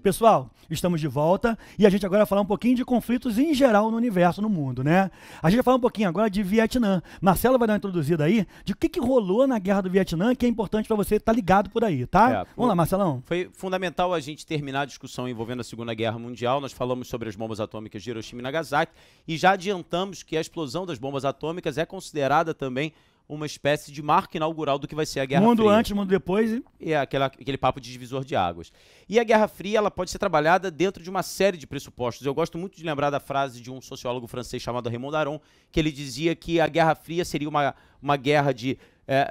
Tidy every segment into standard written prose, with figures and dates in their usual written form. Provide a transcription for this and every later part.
Pessoal, estamos de volta e a gente agora vai falar um pouquinho de conflitos em geral no universo, no mundo, né? A gente vai falar um pouquinho agora de Vietnã. Marcelo vai dar uma introduzida aí de o que rolou na Guerra do Vietnã, que é importante para você estar ligado por aí, tá? Vamos lá, Marcelão. Foi fundamental a gente terminar a discussão envolvendo a Segunda Guerra Mundial. Nós falamos sobre as bombas atômicas de Hiroshima e Nagasaki e já adiantamos que a explosão das bombas atômicas é considerada também uma espécie de marco inaugural do que vai ser a Guerra Fria. Mundo antes, mundo depois. É aquele papo de divisor de águas. E a Guerra Fria ela pode ser trabalhada dentro de uma série de pressupostos. Eu gosto muito de lembrar da frase de um sociólogo francês chamado Raymond Aron, que ele dizia que a Guerra Fria seria uma guerra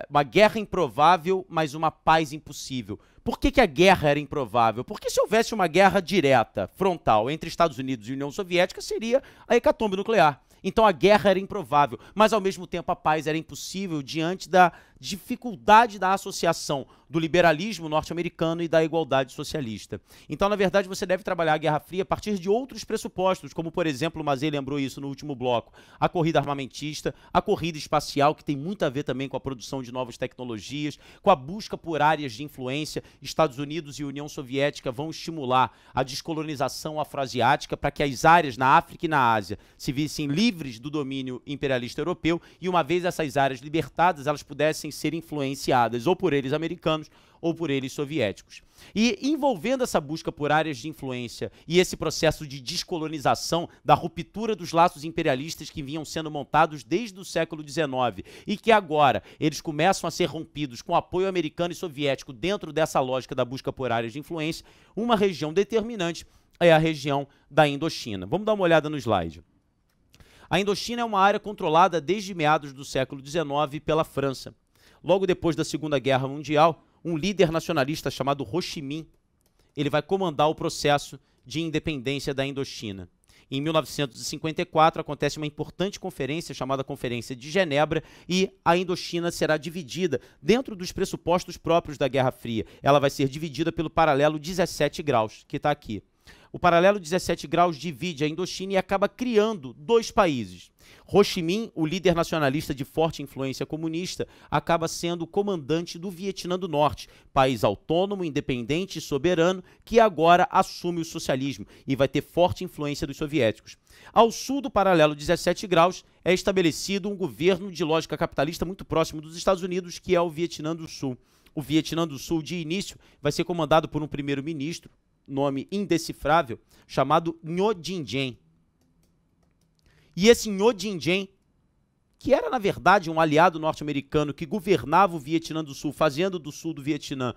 uma guerra improvável, mas uma paz impossível. Por que a guerra era improvável? Porque se houvesse uma guerra direta, frontal, entre Estados Unidos e União Soviética, seria a hecatombe nuclear. Então a guerra era improvável, mas ao mesmo tempo a paz era impossível diante da dificuldade da associação do liberalismo norte-americano e da igualdade socialista. Então, na verdade, você deve trabalhar a Guerra Fria a partir de outros pressupostos, como, por exemplo, o Mazei lembrou isso no último bloco, a corrida armamentista, a corrida espacial, que tem muito a ver também com a produção de novas tecnologias, com a busca por áreas de influência. Estados Unidos e União Soviética vão estimular a descolonização afroasiática para que as áreas na África e na Ásia se vissem livres do domínio imperialista europeu e, uma vez essas áreas libertadas, elas pudessem ser influenciadas ou por eles americanos ou por eles soviéticos. E envolvendo essa busca por áreas de influência e esse processo de descolonização, da ruptura dos laços imperialistas que vinham sendo montados desde o século XIX e que agora eles começam a ser rompidos com apoio americano e soviético dentro dessa lógica da busca por áreas de influência, uma região determinante é a região da Indochina. Vamos dar uma olhada no slide. A Indochina é uma área controlada desde meados do século XIX pela França. Logo depois da Segunda Guerra Mundial, um líder nacionalista chamado Ho Chi Minh, ele vai comandar o processo de independência da Indochina. Em 1954, acontece uma importante conferência chamada Conferência de Genebra e a Indochina será dividida dentro dos pressupostos próprios da Guerra Fria. Ela vai ser dividida pelo paralelo 17 graus, que está aqui. O paralelo 17 graus divide a Indochina e acaba criando dois países. Ho Chi Minh, o líder nacionalista de forte influência comunista, acaba sendo o comandante do Vietnã do Norte, país autônomo, independente e soberano, que agora assume o socialismo e vai ter forte influência dos soviéticos. Ao sul do paralelo 17 graus é estabelecido um governo de lógica capitalista muito próximo dos Estados Unidos, que é o Vietnã do Sul. O Vietnã do Sul, de início, vai ser comandado por um primeiro-ministro, nome indecifrável, chamado Ngo Dinh Diem. E esse Ngo Dinh Diem, que era, na verdade, um aliado norte-americano que governava o Vietnã do Sul, fazendo do sul do Vietnã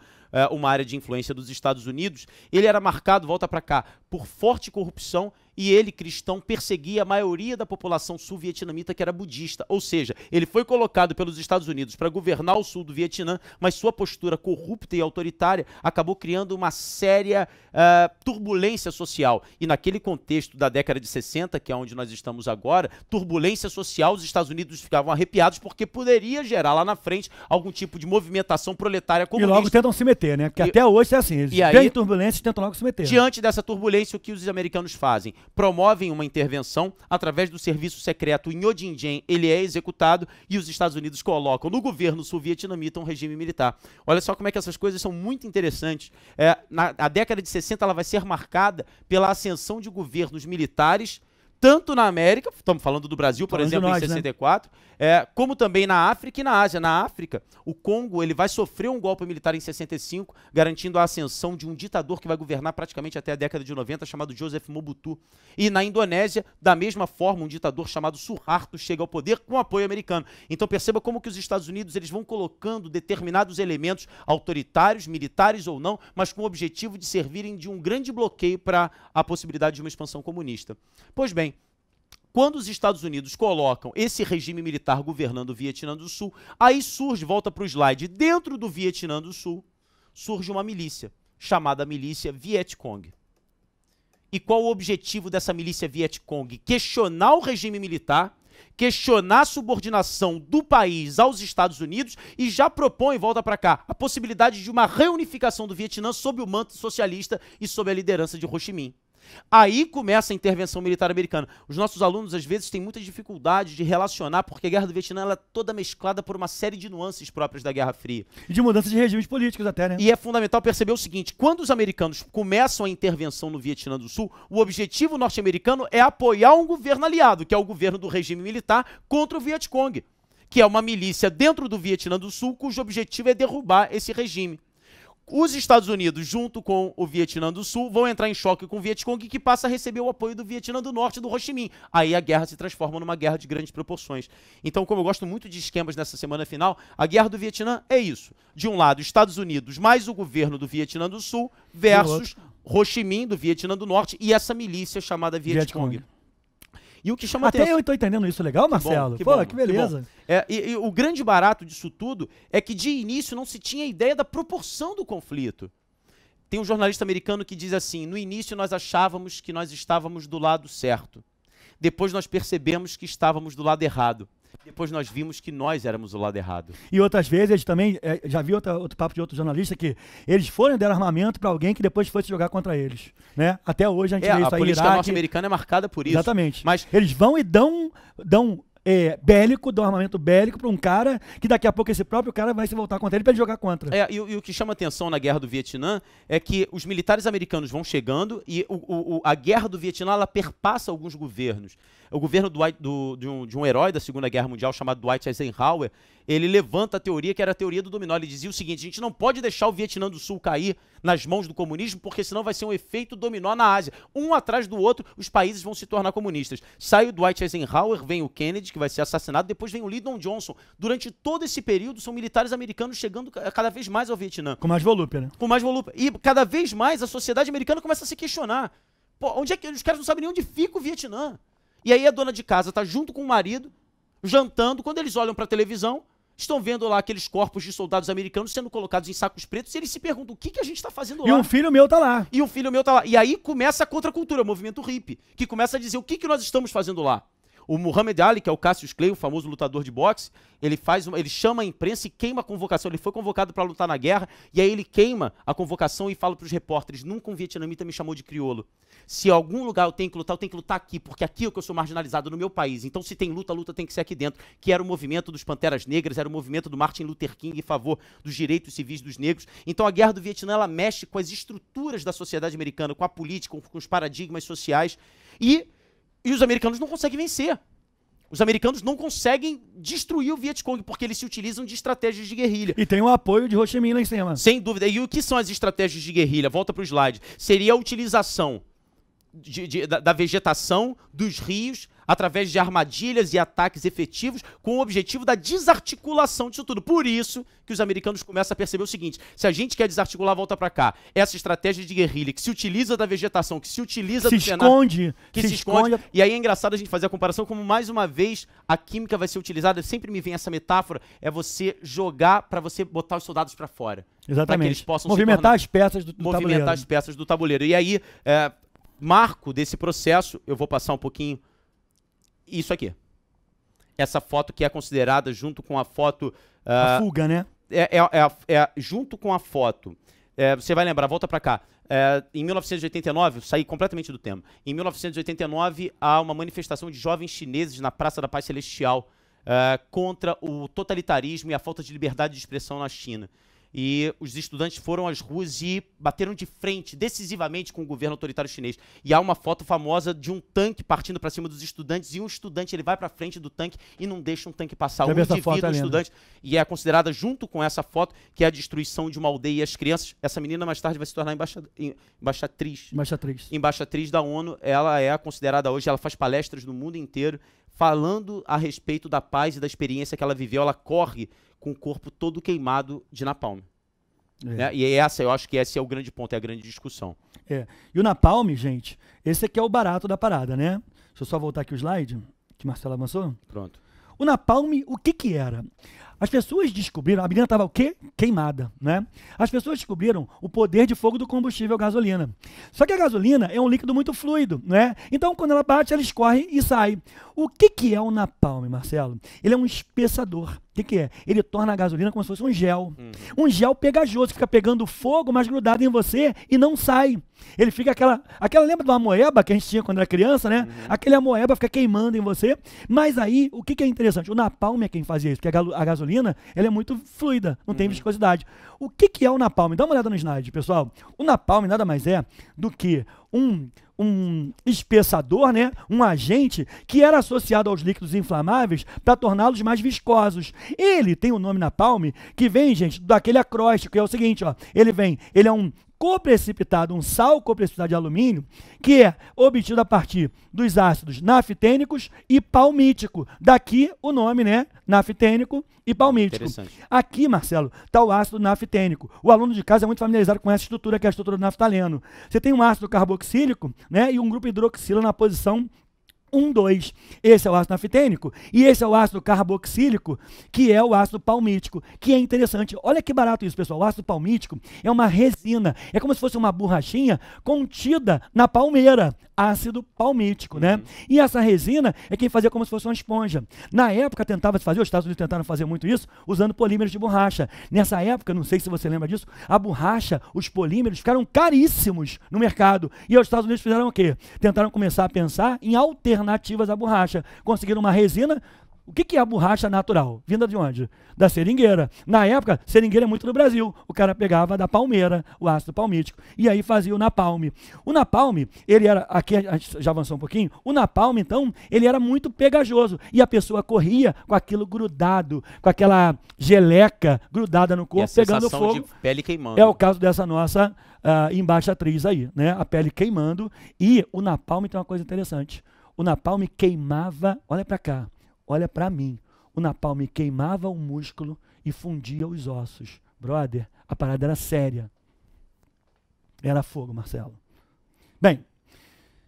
uma área de influência dos Estados Unidos, ele era marcado, volta para cá, por forte corrupção e ele, cristão, perseguia a maioria da população sul-vietnamita que era budista. Ou seja, ele foi colocado pelos Estados Unidos para governar o sul do Vietnã, mas sua postura corrupta e autoritária acabou criando uma séria turbulência social. E naquele contexto da década de 60, que é onde nós estamos agora, turbulência social, os Estados Unidos ficavam arrepiados porque poderia gerar lá na frente algum tipo de movimentação proletária comunista. E logo tentam se meter, né? Porque até hoje é assim, eles têm turbulência e tentam logo se meter. Diante dessa turbulência, o que os americanos fazem? Promovem uma intervenção através do serviço secreto Ngo Dinh Diem, ele é executado e os Estados Unidos colocam no governo sul-vietnamita um regime militar. Olha só como é que essas coisas são muito interessantes. A década de 60 ela vai ser marcada pela ascensão de governos militares, tanto na América, estamos falando do Brasil, por exemplo, em 64, como também na África e na Ásia. Na África, o Congo ele vai sofrer um golpe militar em 65, garantindo a ascensão de um ditador que vai governar praticamente até a década de 90, chamado Joseph Mobutu. E na Indonésia, da mesma forma, um ditador chamado Suharto chega ao poder com apoio americano. Então perceba como que os Estados Unidos eles vão colocando determinados elementos autoritários, militares ou não, mas com o objetivo de servirem de um grande bloqueio para a possibilidade de uma expansão comunista. Pois bem, quando os Estados Unidos colocam esse regime militar governando o Vietnã do Sul, aí surge, volta para o slide, dentro do Vietnã do Sul, surge uma milícia, chamada milícia Vietcong. E qual o objetivo dessa milícia Vietcong? Questionar o regime militar, questionar a subordinação do país aos Estados Unidos e já propõe, volta para cá, a possibilidade de uma reunificação do Vietnã sob o manto socialista e sob a liderança de Ho Chi Minh. Aí começa a intervenção militar americana. Os nossos alunos, às vezes, têm muita dificuldade de relacionar, porque a Guerra do Vietnã ela é toda mesclada por uma série de nuances próprias da Guerra Fria. E de mudança de regimes políticos até, né? E é fundamental perceber o seguinte, quando os americanos começam a intervenção no Vietnã do Sul, o objetivo norte-americano é apoiar um governo aliado, que é o governo do regime militar, contra o Vietcong, que é uma milícia dentro do Vietnã do Sul, cujo objetivo é derrubar esse regime. Os Estados Unidos, junto com o Vietnã do Sul, vão entrar em choque com o Vietcong, que passa a receber o apoio do Vietnã do Norte, do Ho Chi Minh. Aí a guerra se transforma numa guerra de grandes proporções. Então, como eu gosto muito de esquemas nessa semana final, a guerra do Vietnã é isso. De um lado, Estados Unidos mais o governo do Vietnã do Sul versus Ho Chi Minh, do Vietnã do Norte, e essa milícia chamada Vietcong. E o que chama Até atenção... eu tô entendendo isso, legal, Marcelo? Pô, que beleza. E o grande barato disso tudo é que de início não se tinha ideia da proporção do conflito. Tem um jornalista americano que diz assim, no início nós achávamos que nós estávamos do lado certo. Depois nós percebemos que estávamos do lado errado. Depois nós vimos que nós éramos do lado errado. E outras vezes, eles também, já vi outro papo de outro jornalista, que eles foram e deram armamento para alguém que depois foi se jogar contra eles. Né? Até hoje a gente vê isso aí. A política norte-americana é marcada por isso. Exatamente. Mas eles vão e dão armamento bélico para um cara que daqui a pouco esse próprio cara vai se voltar contra ele para ele jogar contra. E o que chama atenção na Guerra do Vietnã é que os militares americanos vão chegando e a Guerra do Vietnã ela perpassa alguns governos. O governo de um herói da Segunda Guerra Mundial chamado Dwight Eisenhower, ele levanta a teoria que era a teoria do dominó. Ele dizia o seguinte, a gente não pode deixar o Vietnã do Sul cair nas mãos do comunismo, porque senão vai ser um efeito dominó na Ásia. Um atrás do outro, os países vão se tornar comunistas. Sai o Dwight Eisenhower, vem o Kennedy, que vai ser assassinado, depois vem o Lyndon Johnson. Durante todo esse período, são militares americanos chegando cada vez mais ao Vietnã. Com mais volúpia, né? Com mais volúpia. E cada vez mais a sociedade americana começa a se questionar. Pô, onde é que os caras não sabem nem onde fica o Vietnã? E aí a dona de casa tá junto com o marido, jantando, quando eles olham para a televisão, estão vendo lá aqueles corpos de soldados americanos sendo colocados em sacos pretos e eles se perguntam, o que a gente está fazendo lá? E um filho meu tá lá. E um filho meu tá lá. E aí começa a contracultura, o movimento hippie, que começa a dizer o que nós estamos fazendo lá. O Muhammad Ali, que é o Cassius Clay, o famoso lutador de boxe, ele chama a imprensa e queima a convocação. Ele foi convocado para lutar na guerra, e aí ele queima a convocação e fala para os repórteres, nunca um vietnamita me chamou de crioulo. Se em algum lugar eu tenho que lutar aqui, porque aqui é que eu sou marginalizado no meu país. Então se tem luta, a luta tem que ser aqui dentro. Que era o movimento dos Panteras Negras, era o movimento do Martin Luther King em favor dos direitos civis dos negros. Então a Guerra do Vietnã, ela mexe com as estruturas da sociedade americana, com a política, com os paradigmas sociais, e os americanos não conseguem vencer. Os americanos não conseguem destruir o Vietcong, porque eles se utilizam de estratégias de guerrilha. E tem o apoio de Ho Chi Minh lá em cima. Sem dúvida. E o que são as estratégias de guerrilha? Volta para o slide. Seria a utilização da vegetação, dos rios, através de armadilhas e ataques efetivos, com o objetivo da desarticulação disso tudo. Por isso que os americanos começam a perceber o seguinte, se a gente quer desarticular, volta para cá. Essa estratégia de guerrilha que se utiliza da vegetação, que se utiliza do cenário... Que se esconde. E aí é engraçado a gente fazer a comparação, como mais uma vez a química vai ser utilizada, sempre me vem essa metáfora, é você jogar para você botar os soldados para fora. Exatamente. Para que eles possam movimentar as peças do tabuleiro. Movimentar as peças do tabuleiro. E aí, marco desse processo, eu vou passar um pouquinho... Isso aqui. Essa foto que é considerada junto com a foto... a fuga, né? Junto com a foto. Você vai lembrar, volta para cá. Em 1989, eu saí completamente do tema. Em 1989, há uma manifestação de jovens chineses na Praça da Paz Celestial contra o totalitarismo e a falta de liberdade de expressão na China. E os estudantes foram às ruas e bateram de frente, decisivamente, com o governo autoritário chinês. E há uma foto famosa de um tanque partindo para cima dos estudantes, e um estudante ele vai para frente do tanque e não deixa um tanque passar. Um indivíduo, um estudante, e é considerada, junto com essa foto, que é a destruição de uma aldeia e as crianças. Essa menina mais tarde vai se tornar embaixatriz da ONU. Ela é considerada hoje, ela faz palestras no mundo inteiro, falando a respeito da paz e da experiência que ela viveu. Ela corre com o corpo todo queimado de napalm. E eu acho que esse é o grande ponto, é a grande discussão. E o napalm, gente, esse aqui é o barato da parada, né? Deixa eu só voltar aqui o slide, que Marcelo avançou. Pronto. O napalm, o que era? As pessoas descobriram, a menina estava o quê? Queimada, né? As pessoas descobriram o poder de fogo do combustível gasolina. Só que a gasolina é um líquido muito fluido, né? Então, quando ela bate, ela escorre e sai. O que é o napalm, Marcelo? Ele é um espessador. O que é? Ele torna a gasolina como se fosse um gel. Um gel pegajoso, que fica pegando fogo, mas grudado em você e não sai. Ele fica aquela lembra de uma amoeba que a gente tinha quando era criança, né? Aquela amoeba fica queimando em você. Mas aí, o que é interessante? O napalm é quem fazia isso, porque a gasolina, ela é muito fluida, não tem viscosidade. O que é o napalm? Dá uma olhada no slide, pessoal. O napalm nada mais é do que um espessador, né? Um agente que era associado aos líquidos inflamáveis para torná-los mais viscosos. Ele tem o nome napalm que vem, gente, daquele acróstico, que é o seguinte, ó. Ele é um coprecipitado, um sal coprecipitado de alumínio, que é obtido a partir dos ácidos naftênicos e palmítico. Daqui o nome, né? Naftênico e palmítico. Aqui, Marcelo, está o ácido naftênico. O aluno de casa é muito familiarizado com essa estrutura, que é a estrutura do naftaleno. Você tem um ácido carboxílico, né? E um grupo hidroxila na posição 1, 2. Esse é o ácido naftênico e esse é o ácido carboxílico, que é o ácido palmítico, que é interessante. Olha que barato isso, pessoal. O ácido palmítico é uma resina, é como se fosse uma borrachinha contida na palmeira, ácido palmítico, né? E essa resina é quem fazia como se fosse uma esponja. Na época tentava se fazer, os Estados Unidos tentaram fazer muito isso, usando polímeros de borracha. Nessa época, não sei se você lembra disso, a borracha, os polímeros ficaram caríssimos no mercado. E os Estados Unidos fizeram o quê? Tentaram começar a pensar em alternativas à borracha. Conseguiram uma resina. O que é a borracha natural? Vinda de onde? Da seringueira. Na época, seringueira é muito no Brasil. O cara pegava da palmeira, o ácido palmítico, e aí fazia o napalm. O napalm, ele era, aqui a gente já avançou um pouquinho, o napalm, então, ele era muito pegajoso, e a pessoa corria com aquilo grudado, com aquela geleca grudada no corpo, pegando fogo. De pele queimando. É o caso dessa nossa embaixatriz aí, né? A pele queimando, e o napalm tem uma coisa interessante. O napalm queimava, olha para cá, olha para mim, o napalm queimava o músculo e fundia os ossos. Brother, a parada era séria. Era fogo, Marcelo. Bem,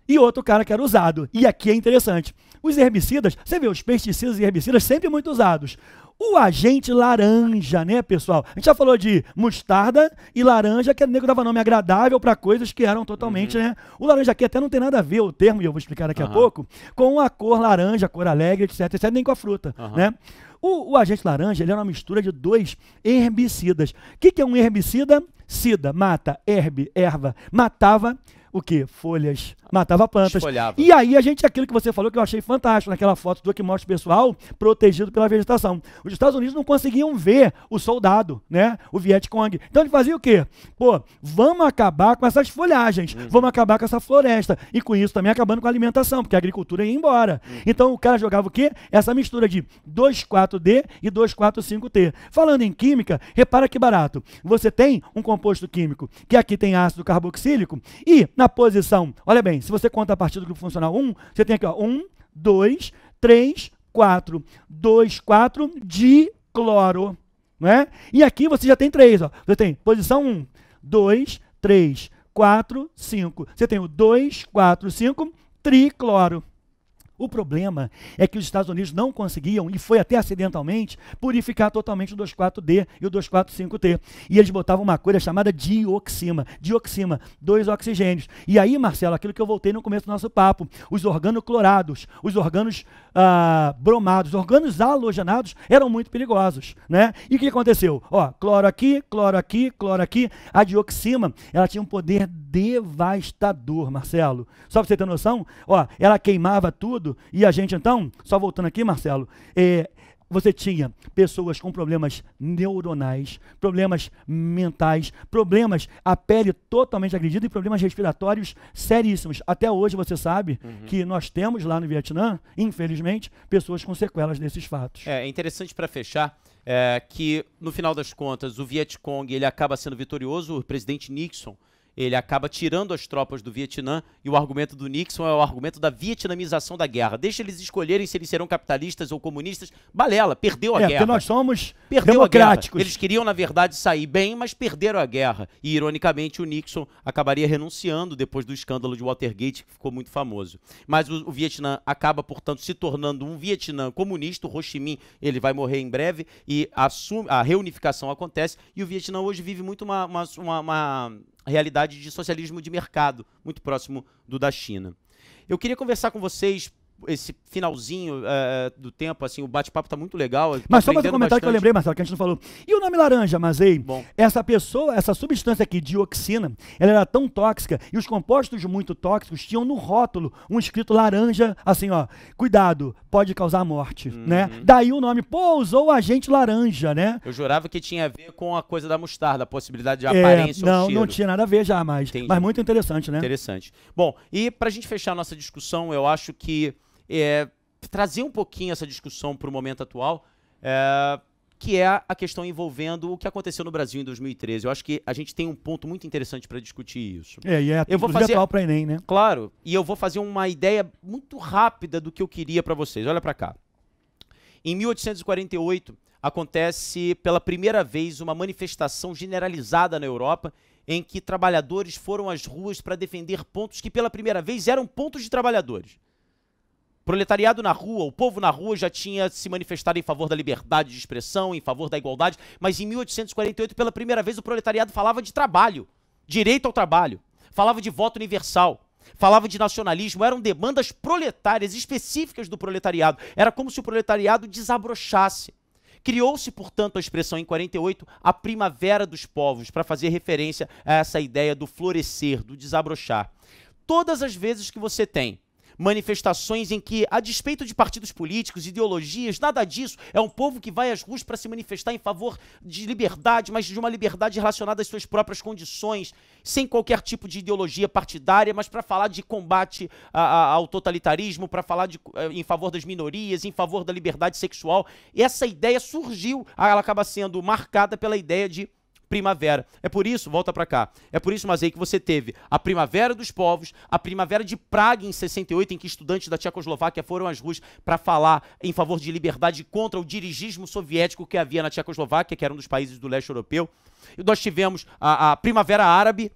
e outro cara que era usado, e aqui é interessante, os herbicidas, você vê, os pesticidas e herbicidas sempre muito usados. O agente laranja, né, pessoal? A gente já falou de mostarda e laranja, que o nego dava nome agradável para coisas que eram totalmente, né? O laranja aqui até não tem nada a ver, o termo, e eu vou explicar daqui a pouco, com a cor laranja, cor alegre, etc, etc, nem com a fruta, né? O agente laranja, ele é uma mistura de 2 herbicidas. O que é um herbicida? Sida, mata, erva, matava o quê? Folhas, matava plantas. Esfolhava. E aí a gente, aquilo que você falou que eu achei fantástico, naquela foto do que mostra o pessoal protegido pela vegetação. Os Estados Unidos não conseguiam ver o soldado, né? O Vietcong. Então ele fazia o quê? Pô, vamos acabar com essas folhagens, vamos acabar com essa floresta. E com isso também acabando com a alimentação, porque a agricultura ia embora. Então o cara jogava o quê? Essa mistura de 2,4-D e 2,4,5-T. Falando em química, repara que barato. Você tem um composto químico que aqui tem ácido carboxílico e na posição, olha bem, se você conta a partir do grupo funcional 1, você tem aqui, ó, 1, 2, 3, 4, 2, 4 dicloro, não é? E aqui você já tem 3, ó. Você tem posição 1, 2, 3, 4, 5. Você tem o 2, 4, 5 tricloro. O problema é que os Estados Unidos não conseguiam, e foi até acidentalmente, purificar totalmente o 2,4-D e o 2,4,5-T. E eles botavam uma coisa chamada dioxima, 2 oxigênios. E aí, Marcelo, aquilo que eu voltei no começo do nosso papo, os organoclorados, os organos bromados, os organos halogenados eram muito perigosos, né? E o que aconteceu? Ó, cloro aqui, cloro aqui, cloro aqui. A dioxima, ela tinha um poder devastador, Marcelo. Só para você ter noção, ó, ela queimava tudo. E a gente, então, só voltando aqui, Marcelo, você tinha pessoas com problemas neuronais, problemas mentais, problemas, a pele totalmente agredida e problemas respiratórios seríssimos. Até hoje você sabe que nós temos lá no Vietnã, infelizmente, pessoas com sequelas desses fatos. É interessante para fechar que, no final das contas, o Vietcong ele acaba sendo vitorioso, o presidente Nixon ele acaba tirando as tropas do Vietnã e o argumento do Nixon é o argumento da vietnamização da guerra. Deixa eles escolherem se eles serão capitalistas ou comunistas. Balela, perdeu a guerra. Porque nós somos democráticos. Eles queriam, na verdade, sair bem, mas perderam a guerra. E, ironicamente, o Nixon acabaria renunciando depois do escândalo de Watergate, que ficou muito famoso. Mas o Vietnã acaba, portanto, se tornando um Vietnã comunista. O Ho Chi Minh ele vai morrer em breve e a reunificação acontece. E o Vietnã hoje vive muito uma realidade de socialismo de mercado, muito próximo do da China. Eu queria conversar com vocês esse finalzinho do tempo, assim, o bate-papo tá muito legal. Mas só mais um comentário que eu lembrei, Marcelo, que a gente não falou. E o nome laranja, Mazei? Bom. Essa substância aqui, dioxina, ela era tão tóxica e os compostos muito tóxicos tinham no rótulo um escrito laranja, assim, ó, cuidado, pode causar morte, né? Daí o nome, pô, usou o agente laranja, né? Eu jurava que tinha a ver com a coisa da mostarda, a possibilidade de aparência ou cheiro. Não tinha nada a ver já mais. Entendi. Mas muito interessante, né? Interessante. Bom, e pra gente fechar a nossa discussão, eu acho que trazer um pouquinho essa discussão para o momento atual, que é a questão envolvendo o que aconteceu no Brasil em 2013. Eu acho que a gente tem um ponto muito interessante para discutir isso. Eu vou fazer atual para Enem, né? Claro, e eu vou fazer uma ideia muito rápida do que eu queria para vocês. Olha para cá. Em 1848, acontece pela primeira vez uma manifestação generalizada na Europa em que trabalhadores foram às ruas para defender pontos que pela primeira vez eram pontos de trabalhadores. Proletariado na rua, o povo na rua já tinha se manifestado em favor da liberdade de expressão, em favor da igualdade, mas em 1848, pela primeira vez, o proletariado falava de trabalho, direito ao trabalho, falava de voto universal, falava de nacionalismo, eram demandas proletárias específicas do proletariado. Era como se o proletariado desabrochasse. Criou-se, portanto, a expressão em 48, a primavera dos povos, para fazer referência a essa ideia do florescer, do desabrochar. Todas as vezes que você tem manifestações em que, a despeito de partidos políticos, ideologias, nada disso, é um povo que vai às ruas para se manifestar em favor de liberdade, mas de uma liberdade relacionada às suas próprias condições, sem qualquer tipo de ideologia partidária, mas para falar de combate ao totalitarismo, para falar em favor das minorias, em favor da liberdade sexual. E essa ideia surgiu, ela acaba sendo marcada pela ideia de primavera. É por isso, volta pra cá, é por isso, Mazei, que você teve a Primavera dos Povos, a Primavera de Praga em 68, em que estudantes da Tchecoslováquia foram às ruas para falar em favor de liberdade contra o dirigismo soviético que havia na Tchecoslováquia, que era um dos países do leste europeu. E nós tivemos a Primavera Árabe,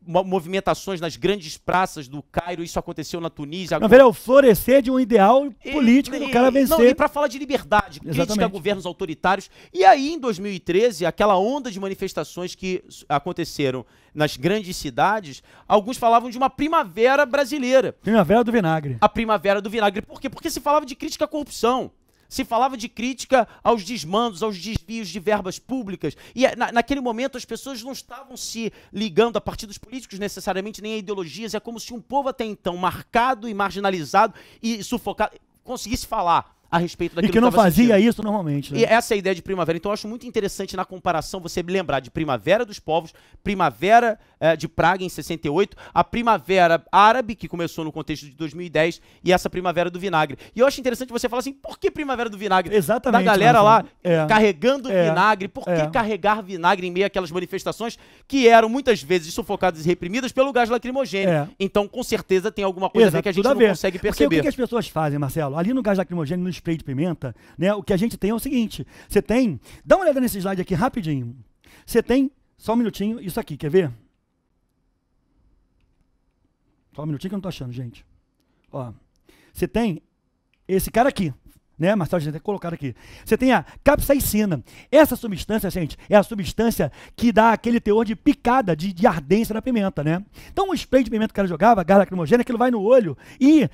movimentações nas grandes praças do Cairo, isso aconteceu na Tunísia. É o florescer de um ideal político do cara vencer. Não, e para falar de liberdade, crítica a governos autoritários. E aí, em 2013, aquela onda de manifestações que aconteceram nas grandes cidades, alguns falavam de uma primavera brasileira. Primavera do vinagre. A primavera do vinagre. Por quê? Porque se falava de crítica à corrupção. Se falava de crítica aos desmandos, aos desvios de verbas públicas. E naquele momento as pessoas não estavam se ligando a partidos políticos necessariamente, nem a ideologias. É como se um povo até então marcado e marginalizado e sufocado conseguisse falar a respeito daquilo que não fazia sentindo. Isso normalmente. Né? E essa é a ideia de primavera. Então eu acho muito interessante na comparação você lembrar de Primavera dos Povos, Primavera de Praga em 68, a Primavera Árabe, que começou no contexto de 2010, e essa Primavera do Vinagre. E eu acho interessante você falar assim, por que Primavera do Vinagre? Exatamente. Da galera lá carregando vinagre. Por que carregar vinagre em meio àquelas manifestações que eram muitas vezes sufocadas e reprimidas pelo gás lacrimogêneo? Então com certeza tem alguma coisa a ver que a gente não consegue perceber. Porque o que as pessoas fazem, Marcelo? Ali no gás lacrimogêneo, no spray de pimenta, né, o que a gente tem é o seguinte, você tem, dá uma olhada nesse slide aqui rapidinho, você tem, só um minutinho, isso aqui, quer ver? Só um minutinho que eu não tô achando, gente. Ó, você tem esse cara aqui, né, Marcelo, a gente tem colocado aqui. Você tem a capsaicina. Essa substância, gente, é a substância que dá aquele teor de picada, de ardência na pimenta, né? Então o spray de pimenta que o cara jogava, gás lacrimogêneo, aquilo vai no olho e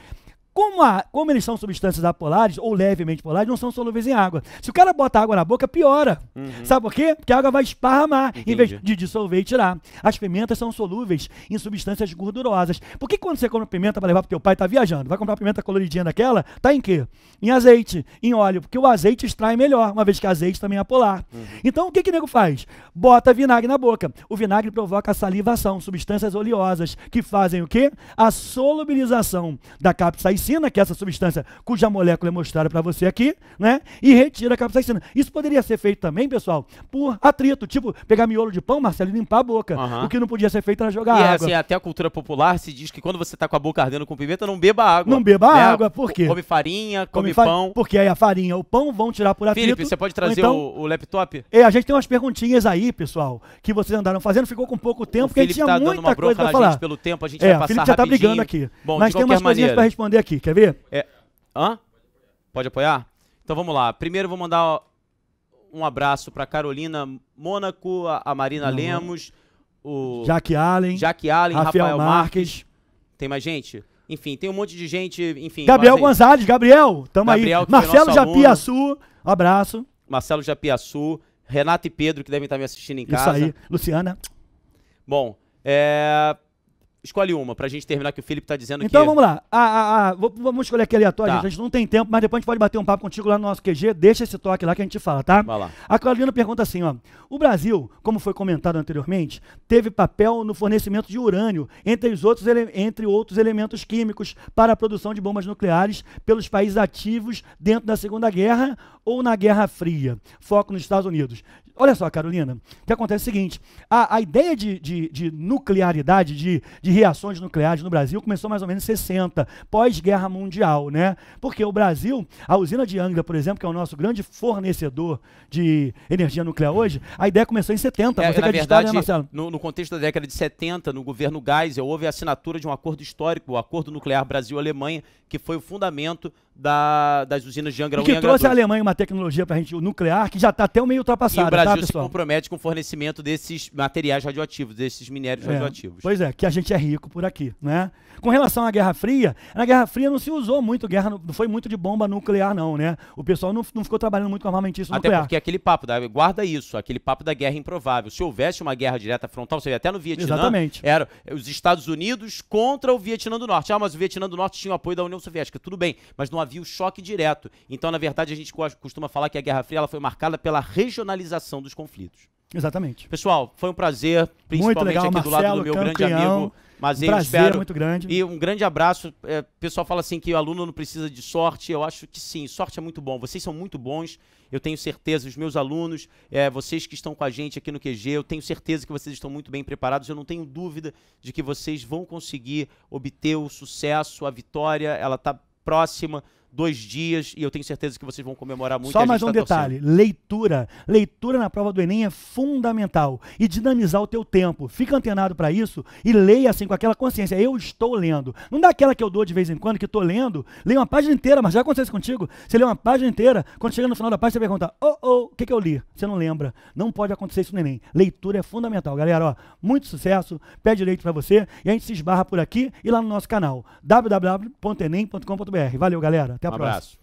como eles são substâncias apolares ou levemente polares, não são solúveis em água. Se o cara bota água na boca, piora. Sabe por quê? Porque a água vai esparramar, em vez de dissolver e tirar. As pimentas são solúveis em substâncias gordurosas. Por que quando você compra pimenta para levar pro teu pai, tá viajando? Vai comprar pimenta coloridinha daquela? Tá em quê? Em azeite, em óleo. Porque o azeite extrai melhor, uma vez que azeite também é apolar. Então, o que o nego faz? Bota vinagre na boca. O vinagre provoca a salivação, substâncias oleosas, que fazem o quê? A solubilização da capsaicina, que é essa substância cuja molécula é mostrada para você aqui, né? E retira a capsaicina. Isso poderia ser feito também, pessoal, por atrito, tipo pegar miolo de pão, Marcelo, e limpar a boca. O que não podia ser feito era jogar água. Assim, até a cultura popular se diz que quando você tá com a boca ardendo com pimenta, não beba água. Não beba água, por quê? Come farinha, come pão. Porque aí a farinha, o pão vão tirar por atrito. Felipe, você pode trazer então, o laptop? A gente tem umas perguntinhas aí, pessoal, que vocês andaram fazendo, ficou com pouco tempo, porque a gente tinha tá muita coisa pra falar. Gente pelo tempo, a gente vai passar Felipe já tá brigando aqui. Bom, mas tem umas coisinhas para responder aqui, quer ver? Pode apoiar? Então vamos lá. Primeiro vou mandar um abraço para Carolina Mônaco, a Marina Lemos, o Jaque Allen, Rafael Marques. Tem mais gente? Enfim, tem um monte de gente, enfim. Gabriel Gonzalez, Gabriel, tamo Gabriel, aí. que foi Marcelo nosso Japiaçu, abraço. Marcelo Japiaçu, Renato e Pedro, que devem estar me assistindo em Isso casa. aí, Luciana. Bom, escolhe uma, pra gente terminar, que o Felipe tá dizendo Então que... vamos lá. Vamos escolher aqui aleatório, Tá. gente. A gente não tem tempo, mas depois a gente pode bater um papo contigo lá no nosso QG. Deixa esse toque lá que a gente fala, tá? Vai lá. A Carolina pergunta assim, ó. O Brasil, como foi comentado anteriormente, teve papel no fornecimento de urânio, entre outros elementos químicos, para a produção de bombas nucleares pelos países ativos dentro da Segunda Guerra ou na Guerra Fria. Foco nos Estados Unidos. Olha só, Carolina, o que acontece é o seguinte, a ideia de nuclearidade, de reações nucleares no Brasil começou mais ou menos em 60, pós-guerra mundial, né? Porque o Brasil, a usina de Angra, por exemplo, que é o nosso grande fornecedor de energia nuclear hoje, a ideia começou em 70. Você na quer de história, né, verdade, Marcelo? no contexto da década de 70, no governo Geisel, houve a assinatura de um acordo histórico, o Acordo Nuclear Brasil-Alemanha, que foi o fundamento das usinas de Angra 1 E que e Angra trouxe 2. a Alemanha uma tecnologia pra gente, o nuclear, que já está até meio E ultrapassada, o Brasil tá, se pessoal? compromete com o fornecimento desses materiais radioativos, desses minérios radioativos. Pois é, que a gente é rico por aqui, né? Com relação à Guerra Fria, na Guerra Fria não se usou muito não foi muito de bomba nuclear não, né? O pessoal não ficou trabalhando muito com armamentício Até nuclear. porque aquele papo, guarda isso, aquele papo da guerra improvável. Se houvesse uma guerra direta frontal, você vê até no Vietnã, Exatamente. era os Estados Unidos contra o Vietnã do Norte. Ah, mas o Vietnã do Norte tinha o apoio da União Soviética. Tudo bem, mas não havia o choque direto. Então, na verdade, a gente costuma falar que a Guerra Fria ela foi marcada pela regionalização dos conflitos. Exatamente. Pessoal, foi um prazer, principalmente legal, aqui do lado Marcelo, do meu grande campeão. amigo Mazei, Prazer espero. muito grande. E um grande abraço. O pessoal fala assim que o aluno não precisa de sorte. Eu acho que sim, sorte é muito bom. Vocês são muito bons. Eu tenho certeza, os meus alunos, vocês que estão com a gente aqui no QG, eu tenho certeza que vocês estão muito bem preparados. Eu não tenho dúvida de que vocês vão conseguir obter o sucesso, a vitória. Ela está próxima. 2 dias, e eu tenho certeza que vocês vão comemorar muito. Só mais um detalhe, leitura. Leitura na prova do Enem é fundamental. E dinamizar o teu tempo. Fica antenado para isso e leia assim com aquela consciência. Eu estou lendo. Não dá aquela que eu dou de vez em quando, que estou lendo. Leia uma página inteira, mas já acontece contigo. Você lê uma página inteira, quando chega no final da página, você pergunta, o que eu li? Você não lembra. Não pode acontecer isso no Enem. Leitura é fundamental. Galera, ó, muito sucesso, pé direito para você, e a gente se esbarra por aqui e lá no nosso canal, www.enem.com.br. Valeu, galera. Até a próxima. Abraço.